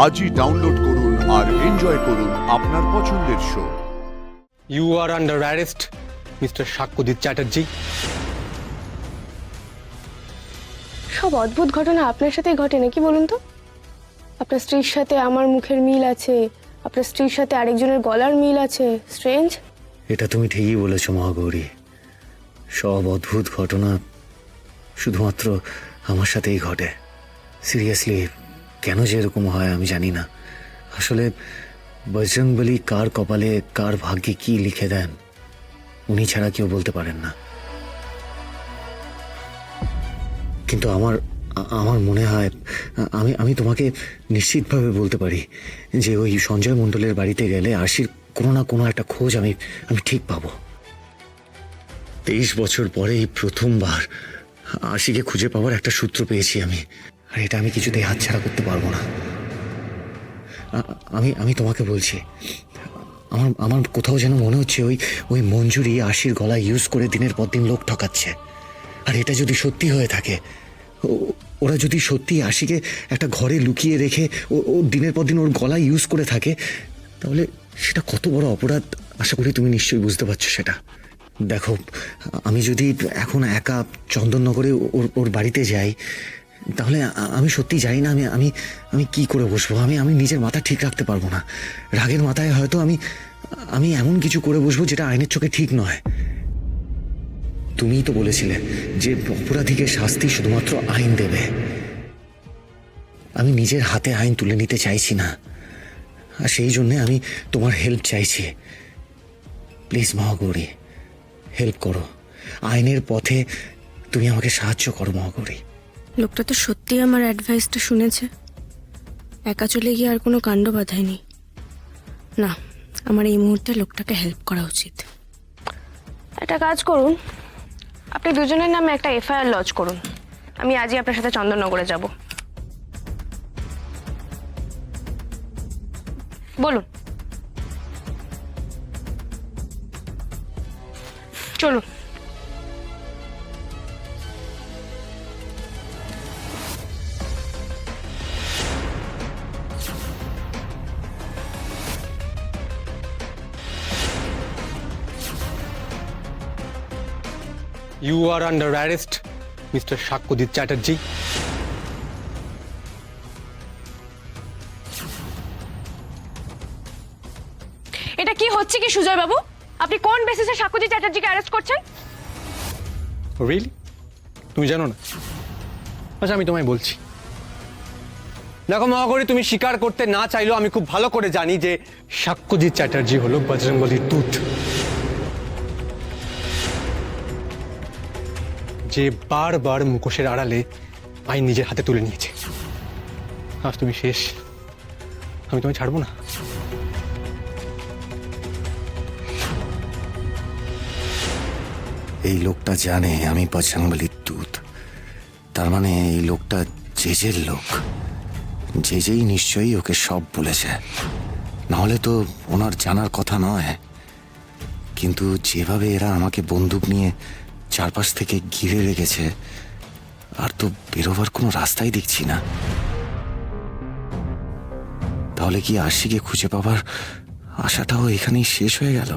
আজই ডাউনলোড করুন আর এনজয় করুন আপনার পছন্দের show. You are under arrest, Mr. Sakshyajit Chatterjee. সব অদ্ভুত ঘটনা আপনার সাথেই ঘটে নাকি বলুন তো? আপনার স্ত্রীর সাথে আমার মুখের মিল আছে, আপনার স্ত্রীর সাথে আরেকজনের গলার মিল আছে। স্ট্রেঞ্জ। এটা তুমি ঠিকই বলেছো মহাগৌরী, সব অদ্ভুত ঘটনা শুধুমাত্র আমার সাথেই ঘটে। সিরিয়াসলি কেন যে এরকম হয় আমি জানি না। আসলে বজরংবলী কার কপালে কার ভাগ্যে কি লিখে দেন উনি ছাড়া কেউ বলতে পারেন না। কিন্তু আমার আমার মনে হয় আমি তোমাকে নিশ্চিতভাবে বলতে পারি যে ওই সঞ্জয় মণ্ডলের বাড়িতে গেলে আশির কোনো না কোনো একটা খোঁজ আমি ঠিক পাবো। 23 বছর পরে এই প্রথমবার আশিকে খুঁজে পাওয়ার একটা সূত্র পেয়েছি আমি, আর এটা আমি কিছুতেই হাতছাড়া করতে পারবো না। আমি তোমাকে বলছি, আমার কোথাও যেন মনে হচ্ছে ওই মঞ্জুরি আশির গলা ইউজ করে দিনের পর দিন লোক ঠকাচ্ছে। আর এটা যদি সত্যি হয়ে থাকে, ওরা যদি সত্যি আশিকে একটা ঘরে লুকিয়ে রেখে ও দিনের পর দিন ওর গলা ইউজ করে থাকে, তাহলে সেটা কত বড় অপরাধ আশা করি তুমি নিশ্চয়ই বুঝতে পারছো সেটা। দেখো, আমি যদি এখন একা চন্দননগরে ওর বাড়িতে যাই, তাহলে আমি সত্যি জানি না আমি কি করে বসবো। আমি নিজের মাথা ঠিক রাখতে পারবো না। রাগের মাথায় হয়তো আমি এমন কিছু করে বসবো যেটা আইনের চোখে ঠিক নয়। তুমিই তো বলেছিলে যে অপরাধীকে শাস্তি শুধুমাত্র আইন দেবে। আমি নিজের হাতে আইন তুলে নিতে চাইছি না, আর সেই জন্যে আমি তোমার হেল্প চাইছি। প্লিজ মহাগৌরী, হেল্প করো। আইনের পথে তুমি আমাকে সাহায্য করো মহাগৌরী। লোকটা তো সত্যি আমার অ্যাডভাইসটা শুনেছে, একা চলে গিয়ে আর কোনো কাণ্ড বাঁধায়নি। না, আমার এই মুহূর্তে লোকটাকে হেল্প করা উচিত। একটা কাজ করুন, আপনি দুজনের নামে একটা এফআইআর লজ করুন। আমি আজই আপনার সাথে চন্দননগরে যাব। বলুন। চলুন। You are under arrest, Mr. Sakshyajit Chatterjee. এটা কি হচ্ছে কি সুজয় বাবু? আপনি কোন বেসিসে সাক্ষ্যজিৎ চ্যাটার্জিকে অ্যারেস্ট করছেন? রিয়েলি? তুমি জানো না? আচ্ছা, আমি তোমায় বলছি। দেখো মহাগৌরী, তুমি স্বীকার করতে না চাইলেও আমি খুব ভালো করে জানি যে সাক্ষ্যজিৎ চ্যাটার্জি হলো বজরংবলীর দূত, যে বারবার মুখোশের আড়ালে আইন নিজের হাতে তুলে নিয়েছে। আজ তুমি শেষ, আমি তোমায় ছাড়বো না। এই লোকটা জানে আমি বজরংবলীর দূত, তার মানে এই লোকটা জেজের লোক। জেজেই নিশ্চয়ই ওকে সব বলেছে, নাহলে তো ওনার জানার কথা নয়। কিন্তু যেভাবে এরা আমাকে বন্দুক নিয়ে চারপাশ থেকে ঘিরে রেখেছে, আর তো বেরোবার কোনো রাস্তাই দেখছি না। তাহলে কি আশিকে খুঁজে পাবার আশাটাও এখানেই শেষ হয়ে গেল?